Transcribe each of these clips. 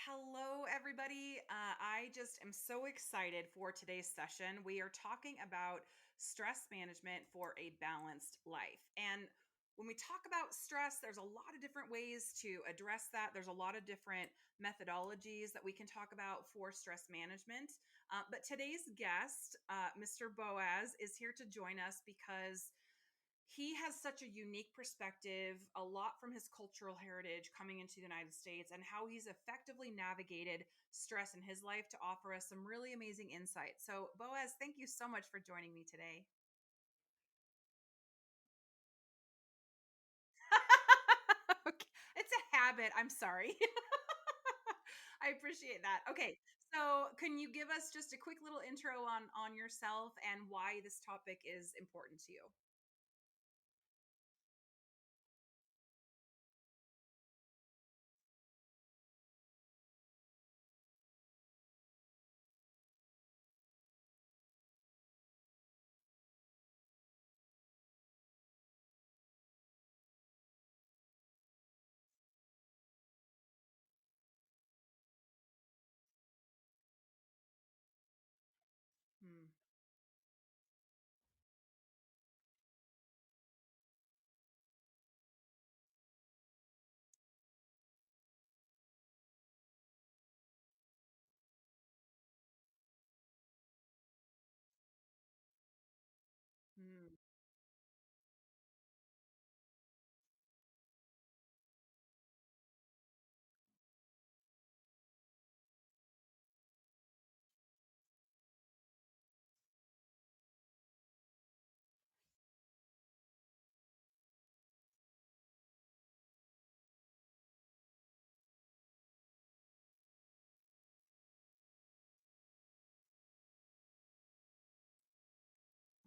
Hello, everybody. I just am so excited for today's session. We are talking about stress management for a balanced life. And when we talk about stress, there's a lot of different ways to address that. There's a lot of different methodologies that we can talk about for stress management. But today's guest, Mr. Boaz, is here to join us because he has such a unique perspective, a lot from his cultural heritage coming into the United States, and how he's effectively navigated stress in his life to offer us some really amazing insight. So, Boaz, thank you so much for joining me today. Okay. It's a habit. I'm sorry. I appreciate that. Okay. So, can you give us just a quick little intro on yourself and why this topic is important to you? Hmm. Hmm.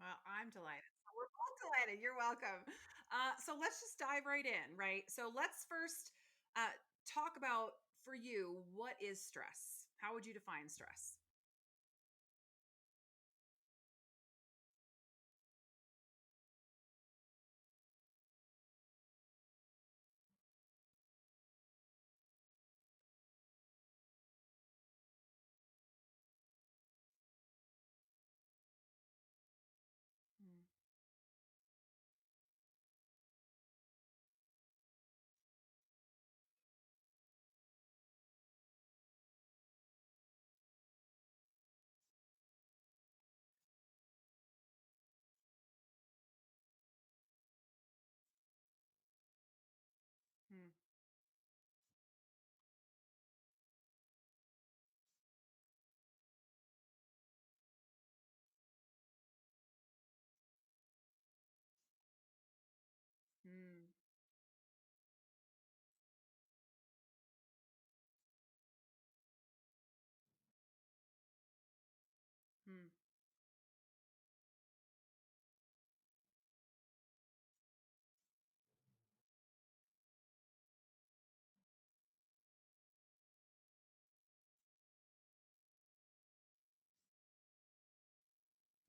Well, I'm delighted. So we're both delighted. You're welcome. So let's just dive right in, right? So let's first uh, talk about for you, what is stress? How would you define stress? Mm, mm, mm, mm.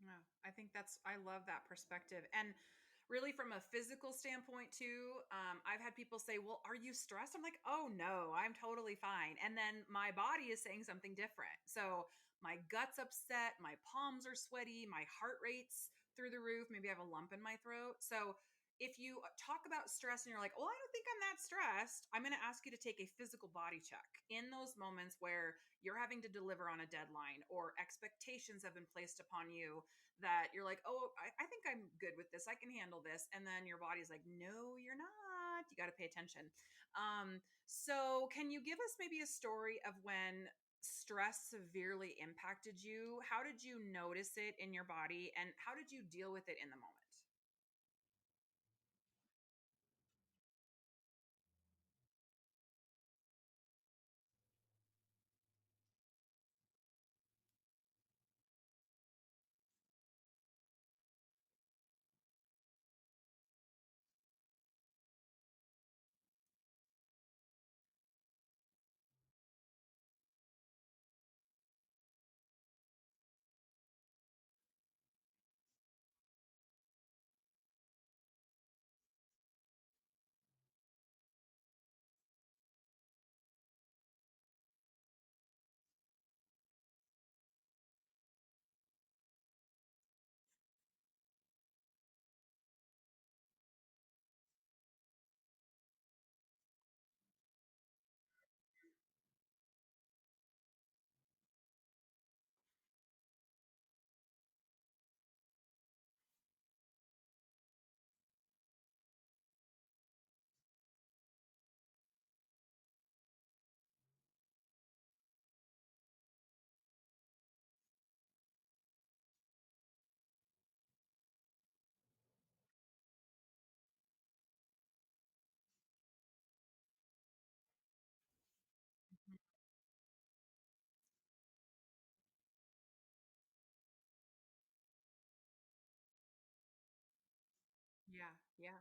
Yeah, I think I love that perspective. And really, from a physical standpoint, too, I've had people say, well, are you stressed? I'm like, oh, no, I'm totally fine. And then my body is saying something different. So my gut's upset, my palms are sweaty, my heart rate's through the roof. Maybe I have a lump in my throat. So if you talk about stress and you're like, well, I don't think I'm that stressed, I'm going to ask you to take a physical body check in those moments where you're having to deliver on a deadline or expectations have been placed upon you that you're like, oh, I think I'm good with this. I can handle this. And then your body's like, no, you're not. You got to pay attention. So, can you give us maybe a story of when stress severely impacted you? How did you notice it in your body? And how did you deal with it in the moment? Yeah.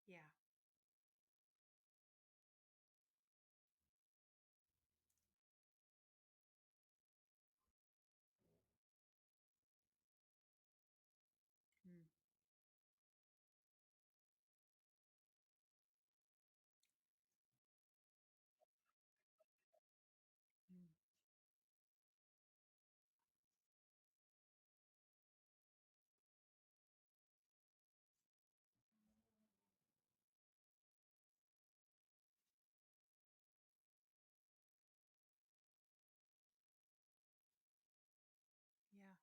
Yeah. Mm, mm, yeah.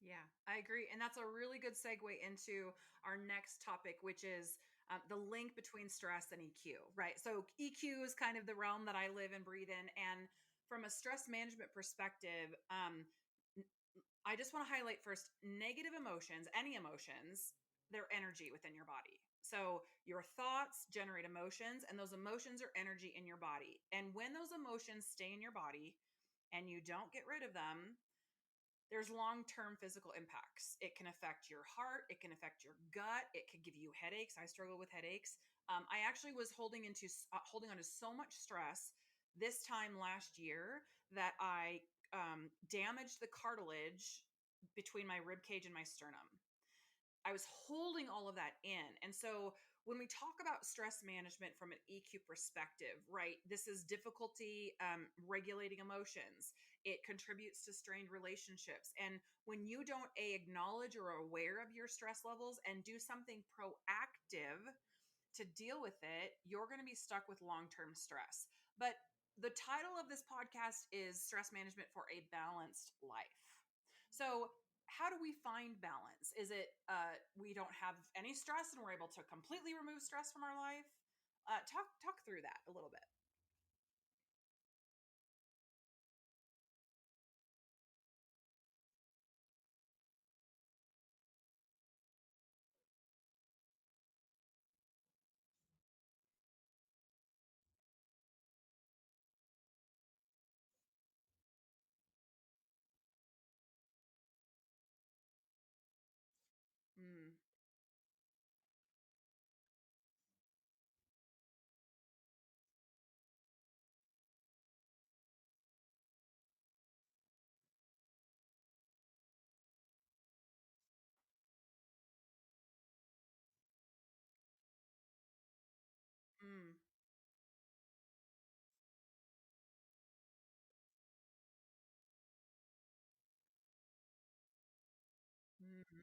Yeah, I agree. And that's a really good segue into our next topic, which is the link between stress and EQ, right? So, EQ is kind of the realm that I live and breathe in. And from a stress management perspective, I just want to highlight first negative emotions, any emotions, they're energy within your body. So, your thoughts generate emotions, and those emotions are energy in your body. And when those emotions stay in your body and you don't get rid of them, there's long-term physical impacts. It can affect your heart, it can affect your gut, it could give you headaches. I struggle with headaches. I actually was holding on to so much stress this time last year that I damaged the cartilage between my rib cage and my sternum. I was holding all of that in. And so when we talk about stress management from an EQ perspective, right, this is difficulty regulating emotions. It contributes to strained relationships. And when you don't acknowledge or are aware of your stress levels and do something proactive to deal with it, you're going to be stuck with long term stress. But the title of this podcast is Stress Management for a Balanced Life. So, how do we find balance? Is it we don't have any stress and we're able to completely remove stress from our life? Talk through that a little bit. Mm, mm, mm,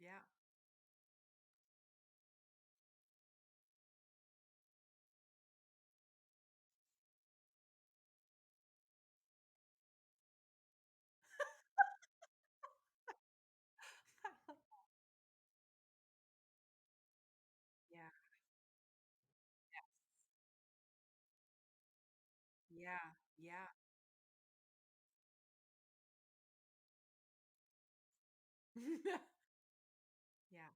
yeah. Yeah. Yeah. Yeah. Yeah.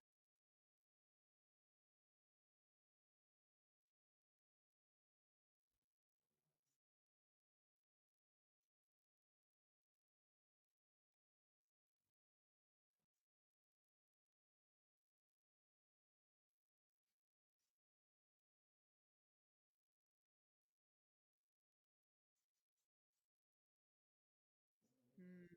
Mm,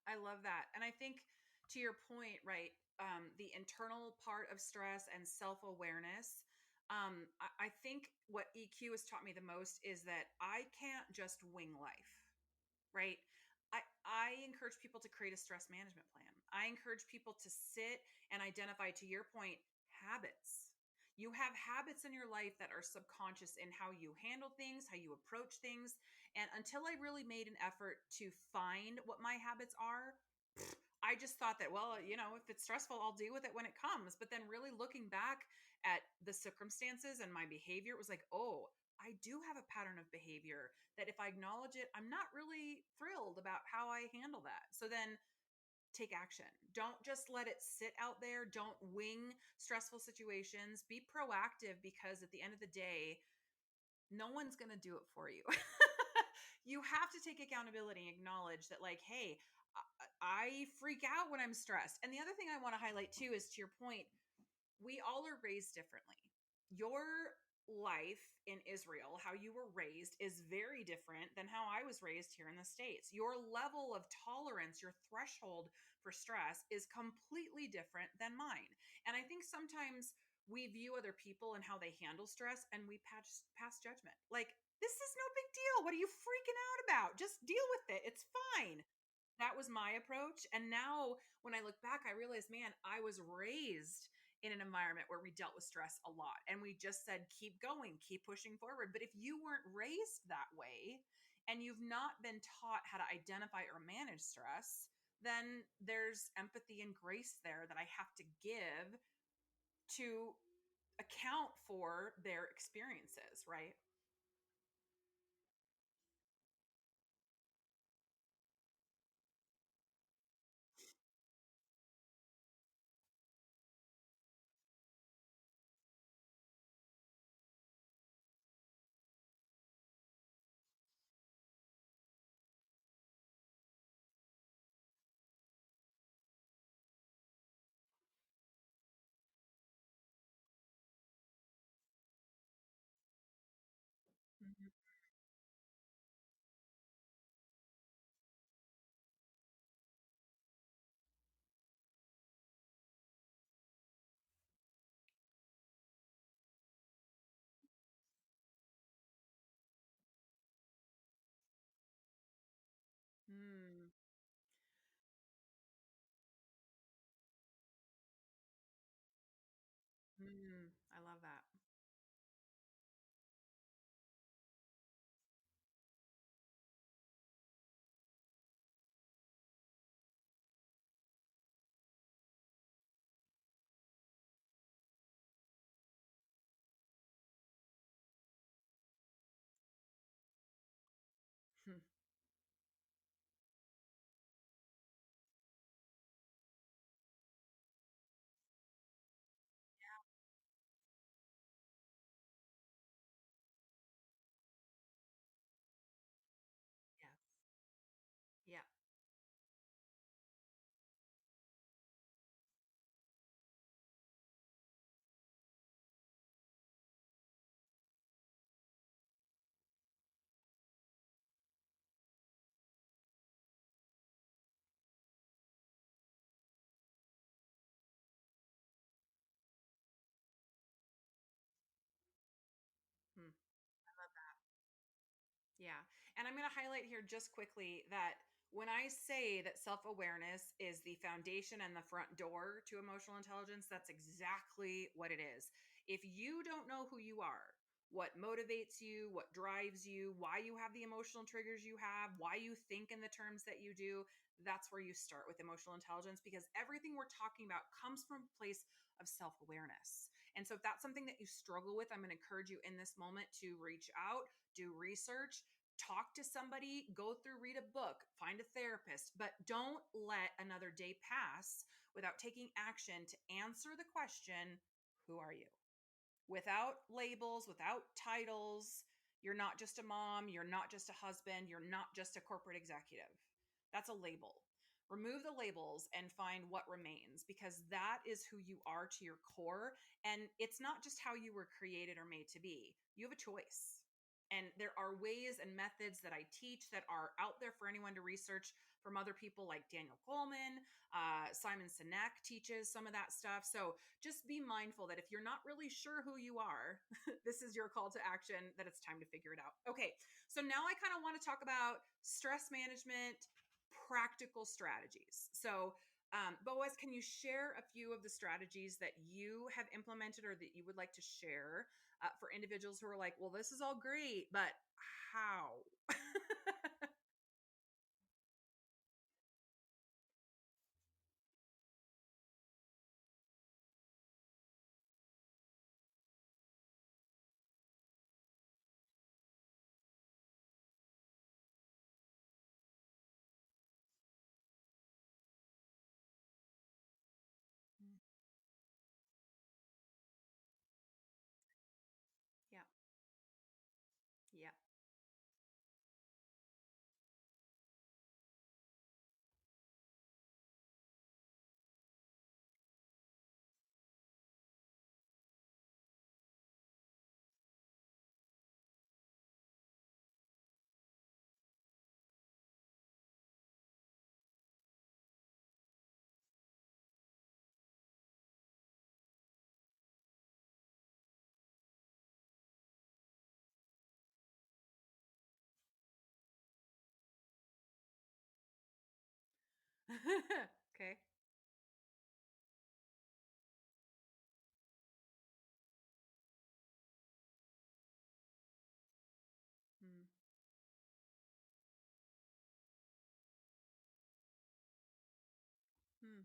I love that. And I think to your point, right? The internal part of stress and self awareness. I think what EQ has taught me the most is that I can't just wing life, right? I encourage people to create a stress management plan. I encourage people to sit and identify, to your point, habits. You have habits in your life that are subconscious in how you handle things, how you approach things. And until I really made an effort to find what my habits are, I just thought that, well, if it's stressful, I'll deal with it when it comes. But then really looking back at the circumstances and my behavior, it was like, oh, I do have a pattern of behavior that if I acknowledge it, I'm not really thrilled about how I handle that. So then take action. Don't just let it sit out there. Don't wing stressful situations. Be proactive, because at the end of the day, no one's going to do it for you. You have to take accountability and acknowledge that, like, hey, I freak out when I'm stressed. And the other thing I want to highlight too is, to your point, we all are raised differently. Your life in Israel, how you were raised, is very different than how I was raised here in the States. Your level of tolerance, your threshold for stress is completely different than mine. And I think sometimes we view other people and how they handle stress and we pass judgment. Like, this is no big deal. What are you freaking out about? Just deal with it. It's fine. That was my approach. And now when I look back, I realized, man, I was raised in an environment where we dealt with stress a lot. And we just said, keep going, keep pushing forward. But if you weren't raised that way and you've not been taught how to identify or manage stress, then there's empathy and grace there that I have to give to account for their experiences, right? Mhm. Mm, I love that. Yes. Yeah. Hmm. Yeah. And I'm going to highlight here just quickly that when I say that self awareness is the foundation and the front door to emotional intelligence, that's exactly what it is. If you don't know who you are, what motivates you, what drives you, why you have the emotional triggers you have, why you think in the terms that you do, that's where you start with emotional intelligence, because everything we're talking about comes from a place of self awareness. And so if that's something that you struggle with, I'm going to encourage you in this moment to reach out, do research, talk to somebody, go through, read a book, find a therapist, but don't let another day pass without taking action to answer the question, who are you? Without labels, without titles. You're not just a mom, you're not just a husband, you're not just a corporate executive. That's a label. Remove the labels and find what remains, because that is who you are to your core. And it's not just how you were created or made to be. You have a choice. And there are ways and methods that I teach that are out there for anyone to research from other people like Daniel Goleman. Simon Sinek teaches some of that stuff. So just be mindful that if you're not really sure who you are, this is your call to action, that it's time to figure it out. Okay, so now I kind of want to talk about stress management, practical strategies. So, Boaz, can you share a few of the strategies that you have implemented or that you would like to share for individuals who are like, well, this is all great, but how? Mm, yeah. Yeah. Okay. Mm, mm,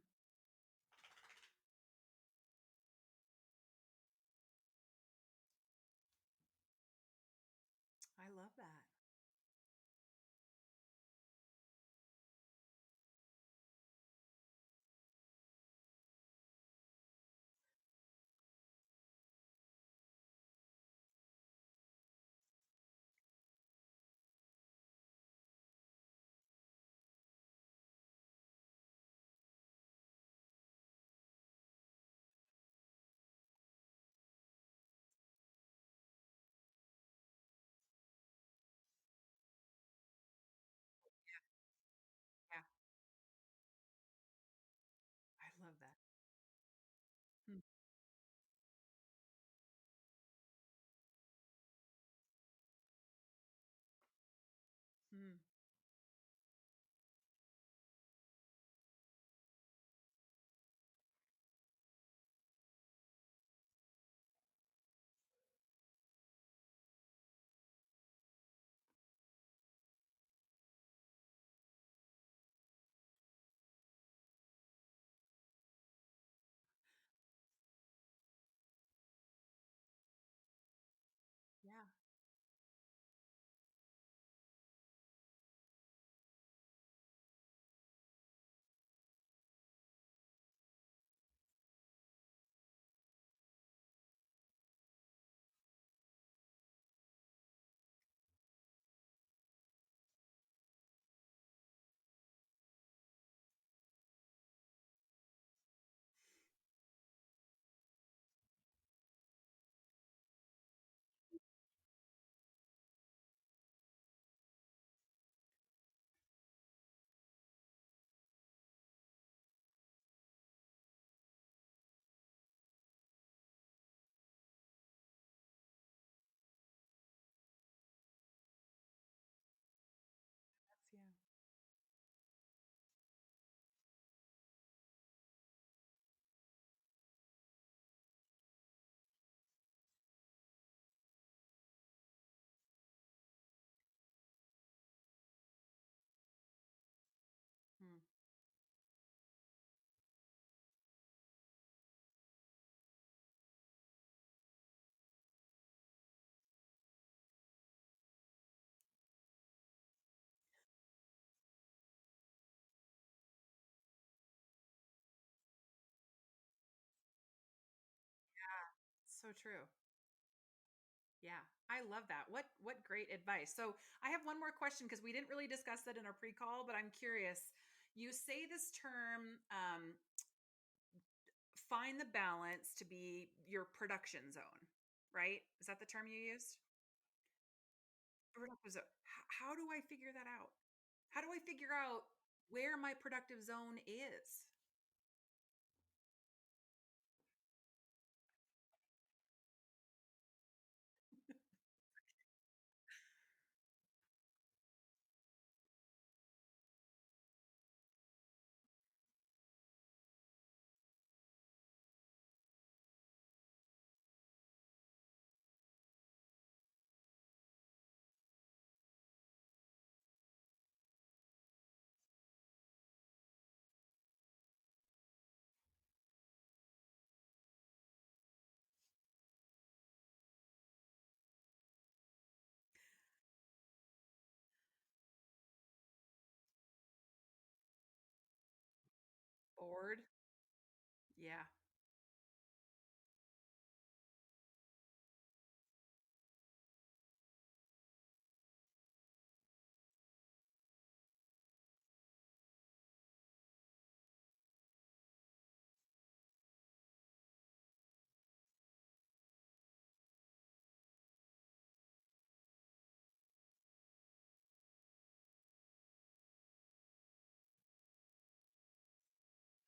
I love that. Yeah, I love that. Mm, mm, yeah. Yeah. Mm, so true. Yeah, I love that. What great advice. So I have one more question because we didn't really discuss that in our pre-call, but I'm curious. You say this term, find the balance to be your production zone, right? Is that the term you used? Productive zone. How do I figure that out? How do I figure out? where my productive zone is. Bored. Yeah.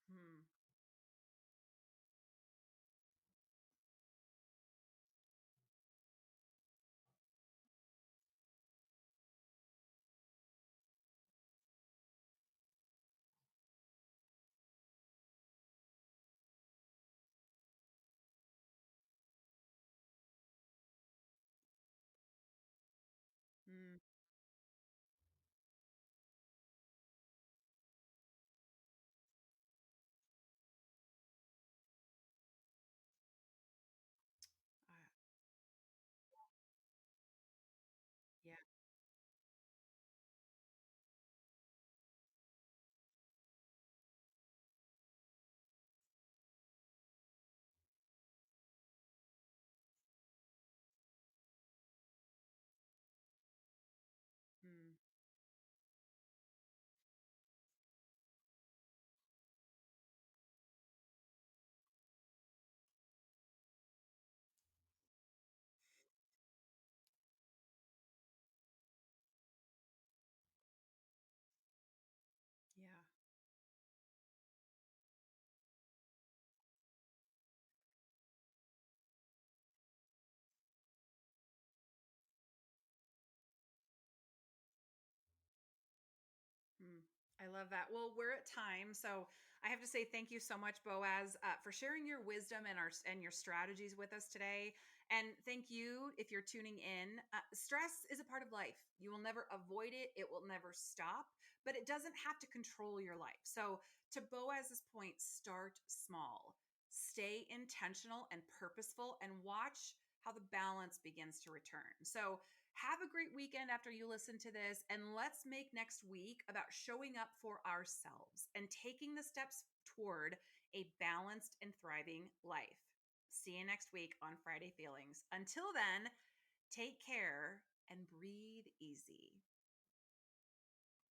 Hmm. Mm. Uh, yeah. Mm. Yeah. Mm, I love that. Well, we're at time, so I have to say thank you so much, Boaz, for sharing your wisdom and your strategies with us today. And thank you if you're tuning in. Stress is a part of life. You will never avoid it. It will never stop, but it doesn't have to control your life. So, to Boaz's point, start small, stay intentional and purposeful, and watch how the balance begins to return. So, have a great weekend after you listen to this, and let's make next week about showing up for ourselves and taking the steps toward a balanced and thriving life. See you next week on Friday Feelings. Until then, take care and breathe easy.